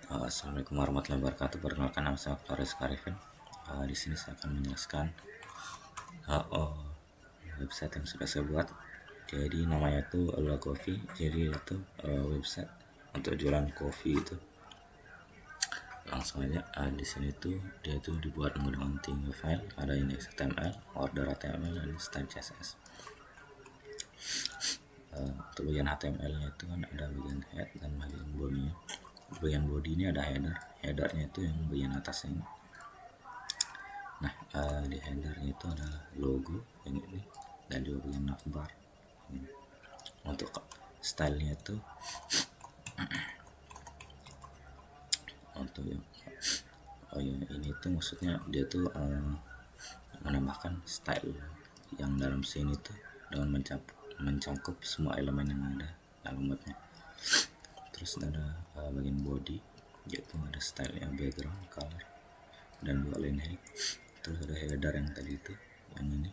Assalamualaikum warahmatullahi wabarakatuh. Perkenalkan, nama saya Faris Karifin. Di sini saya akan menjelaskan website yang sudah saya buat. Jadi namanya itu Alola Coffee. Jadi itu website untuk jualan kopi itu. Langsung aja. Di sini tuh dia itu dibuat menggunakan tiga file. Ada index HTML, order HTML, dan style CSS. Untuk bagian HTML-nya itu kan ada bagian head dan bagian body. Bagian body ini ada headernya itu yang bagian atas ini. Nah, di headernya itu ada logo yang ini dan juga bagian navbar. Untuk stylenya itu untuk yang ini tuh maksudnya dia tuh menambahkan style yang dalam sini tuh dengan mencakup semua elemen yang ada dalam webnya. Terus ada bagian body, yaitu ada style yang background, color, dan juga line height. Terus ada header yang tadi itu, yang ini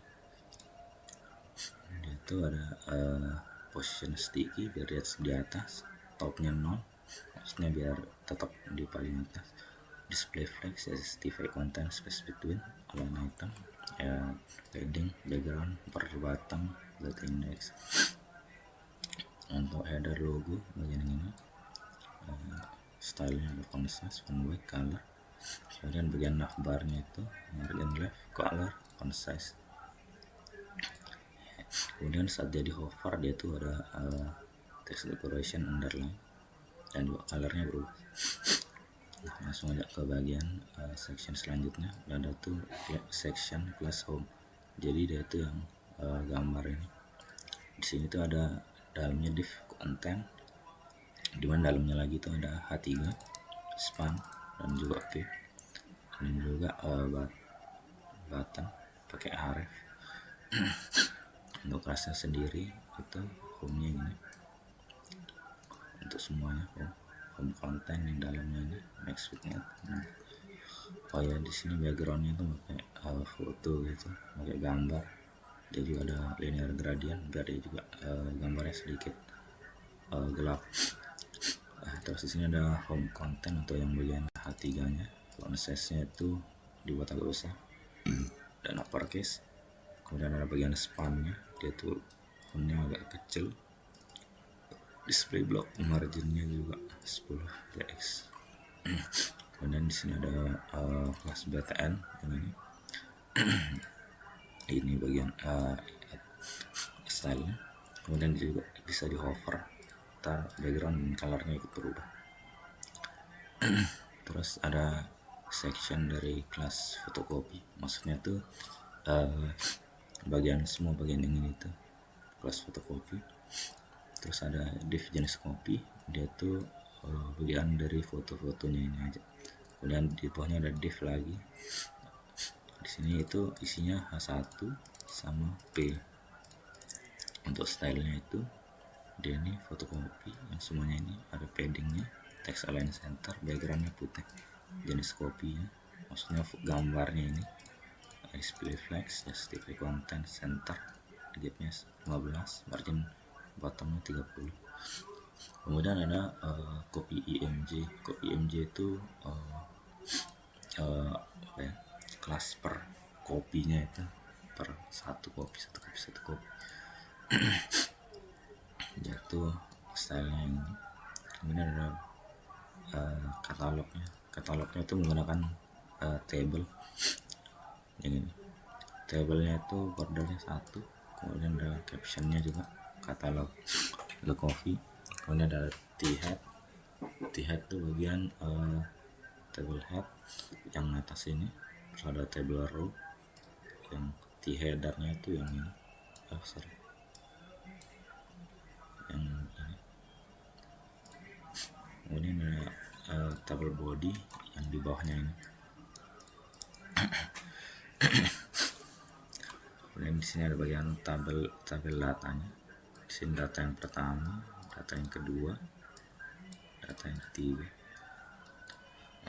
dia tuh ada position sticky biar dia di atas, topnya 0, maksudnya biar tetap di paling atas. Display flex, justify content space between, align item, heading, background, per batang, data index. Untuk header logo bagian ini, stylenya ada font size, font weight, color. Kemudian bagian navbarnya itu margin left, color, font size. Kemudian saat dia di hover dia tuh ada text decoration, underline, dan juga colornya berubah. Nah, langsung aja ke bagian section selanjutnya. Ada tuh section class home. Jadi dia itu yang gambar ini. Di sini tuh ada dalamnya div content, dimana dalamnya lagi tuh ada H3, span, dan juga P, dan juga button pakai href. Untuk kelasnya sendiri itu home-nya ini. Untuk semuanya home content yang dalamnya ini next width-nya. Ya di sini backgroundnya tuh pakai foto gitu, pakai gambar. Dia juga ada linear gradient biar dia juga gambarnya sedikit gelap. Terus di sini ada home content untuk yang bagian H3-nya. Font size-nya itu dibuat agak besar dan uppercase. Kemudian ada bagian span-nya, dia tuh font-nya agak kecil. Display block, margin-nya juga 10 px. Kemudian di sini ada kelas btn yang ini. Ini bagian style-nya. Kemudian juga bisa di hover, background dan colornya ikut berubah. Terus ada section dari kelas fotokopi, maksudnya tuh semua bagian yang ini tuh kelas fotokopi. Terus ada div jenis kopi, dia tuh bagian dari foto-fotonya ini aja. Kemudian di bawahnya ada div lagi. Di sini itu isinya H1 sama P. Untuk stylenya itu dia ini fotokopi, yang semuanya ini ada paddingnya, text align center, backgroundnya putih, jenis kopinya, maksudnya gambarnya ini, display flex, justify content, center, gapnya 15, margin bottomnya 30. Kemudian ada copy img. Copy img itu kelas per kopinya itu, per satu kopi jatuh stylenya ini. Kemudian ada katalognya itu menggunakan table yang ini. Tablenya itu bordernya 1, kemudian ada captionnya juga katalog the coffee. Kemudian ada t-head itu bagian table head yang atas ini. Terus ada table row yang t-headernya itu yang ini, yang ini. Kemudian ada table body yang di bawahnya ini. Kemudian di sini ada bagian tabel datanya. Di sini data yang pertama, data yang kedua, data yang ketiga.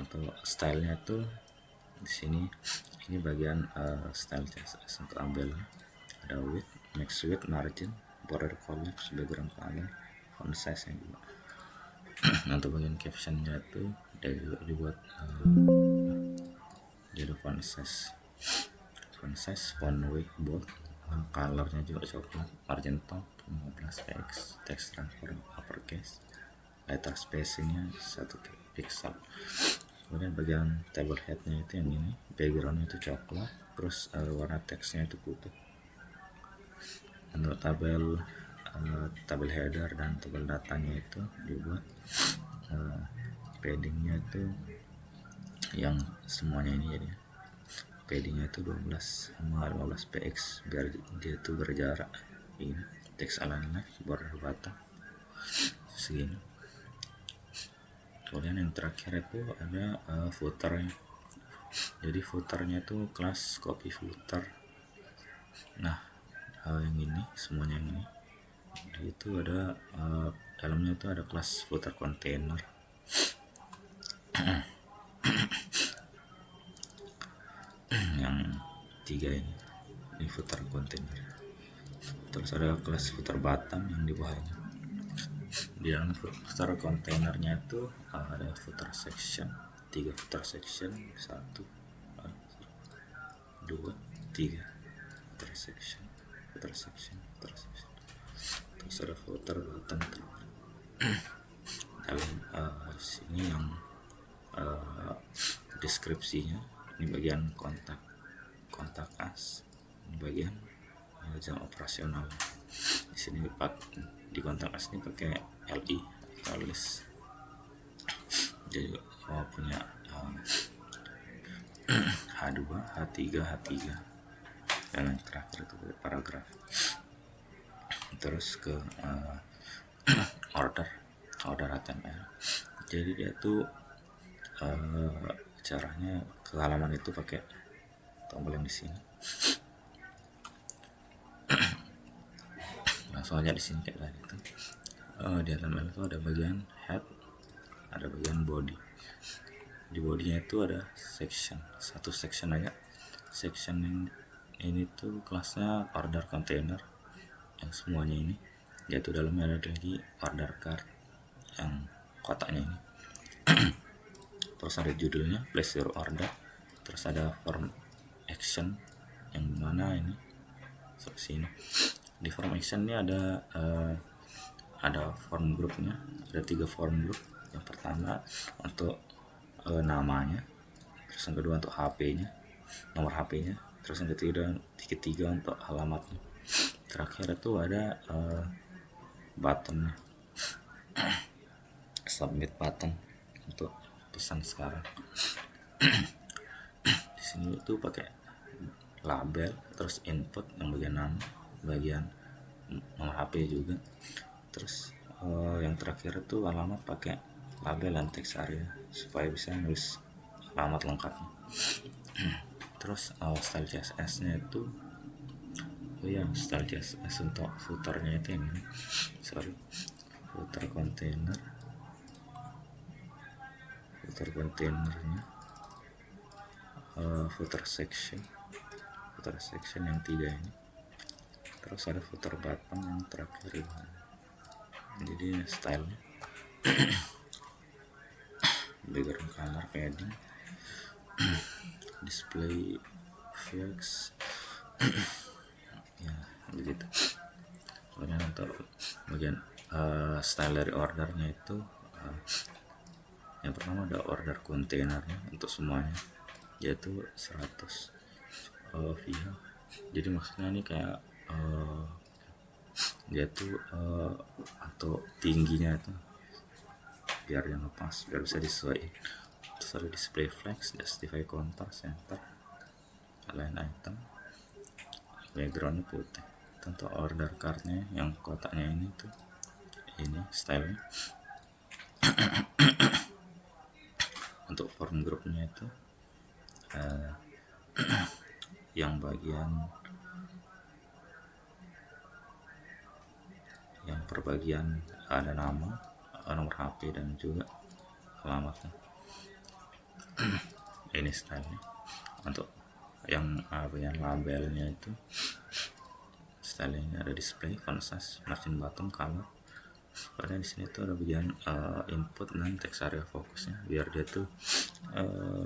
Untuk stylenya itu di sini, ini bagian style CSS. Untuk tabel ada width, max width, margin, border collapse, background color, font size yang juga. Untuk bagian captionnya itu dia juga dibuat dia ada font size font weight bold, colornya juga coklat, margin top 15 px, text transform uppercase, letter spacingnya 1 pixel. Kemudian bagian table headnya itu yang ini, backgroundnya itu coklat, terus warna teksnya itu putih. Untuk tabel header dan tabel datanya itu dibuat paddingnya itu yang semuanya ini, jadi paddingnya itu 12 sama 15 px biar dia itu berjarak. Ini text align left border bottom segini. Kemudian yang terakhir itu ada footernya. Jadi footernya itu kelas copy footer. Nah yang ini semuanya yang ini itu ada dalamnya itu ada kelas footer container. Yang 3 ini footer container. Terus ada kelas footer bottom yang di bawahnya. Di dalam footer containernya itu ada footer section, 3 footer section, 1 2 3 footer section. Terus ada footer bottom. Dalam sini yang deskripsinya, ini bagian kontak us, ini bagian jam operasional. Di sini di kontak us ini pakai LI atau list. Jadi punya H2, H3, H3 dan yang terakhir itu paragraf. Terus ke order HTML. Jadi dia tuh caranya ke halaman itu pakai tombol yang di sini. Langsung aja di sini kayak tadi itu. Di HTML itu ada bagian head, ada bagian body. Di bodinya itu ada section, satu section aja. Section ini tuh kelasnya order container yang semuanya ini, yaitu dalamnya ada lagi order card yang kotaknya ini. Terus ada judulnya place your order, terus ada form action yang mana ini sini. Di form action ini ada form groupnya, ada 3 form group. Yang pertama untuk namanya, terus yang kedua untuk HP-nya, nomor HP-nya, terus yang ketiga untuk alamatnya. Terakhir itu ada button, submit button untuk pesan sekarang. Di sini itu pakai label, terus input yang bagian nama, bagian nomor HP juga. Terus yang terakhir itu alamat pakai label dan text area supaya bisa nulis alamat lengkapnya. Terus style CSS nya itu style CSS untuk footernya itu ini, footer containernya, footer section yang 3 ini. Terus ada footer bottom yang terakhir ini. Jadi stylenya background color, padding, display flex, ya begitu. Kemudian untuk bagian style dari ordernya itu yang pertama ada order kontainernya untuk semuanya, yaitu 100 via. Jadi maksudnya ini kayak dia tuh atau tingginya itu biar yang pas, biar bisa disesuaikan. Terus ada display flex, justify contour, center, align item, backgroundnya putih. Tentu order cardnya yang kotaknya ini tuh, ini stylenya. Untuk form groupnya itu yang bagian yang perbagian ada nama, nomor HP dan juga alamatnya. Ini stylenya. Untuk yang bagian labelnya itu stylenya ada display, font size, margin bottom, color, Pada di sini tuh ada bagian input dan text area fokusnya, biar dia tuh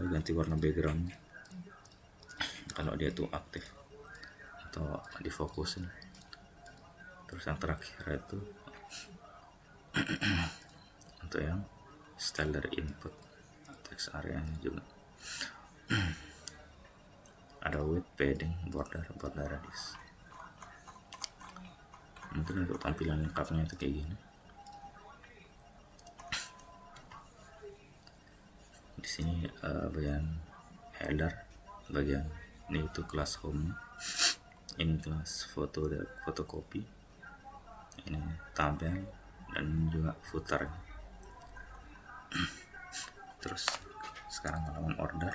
ganti warna background kalau dia tuh aktif atau difokusin. Terus yang terakhir itu untuk yang style dari input text areanya juga ada width, padding, border, radius. Mungkin untuk tampilan lengkapnya itu kayak gini. Di sini bagian header, bagian ini itu kelas home, ini kelas foto dan fotokopi, ini tabel dan juga footer. Terus sekarang halaman order.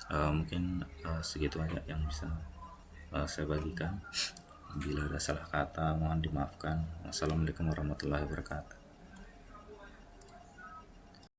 Mungkin segitu aja yang bisa saya bagikan. Bila ada salah kata mohon dimaafkan. Wassalamualaikum warahmatullahi wabarakatuh.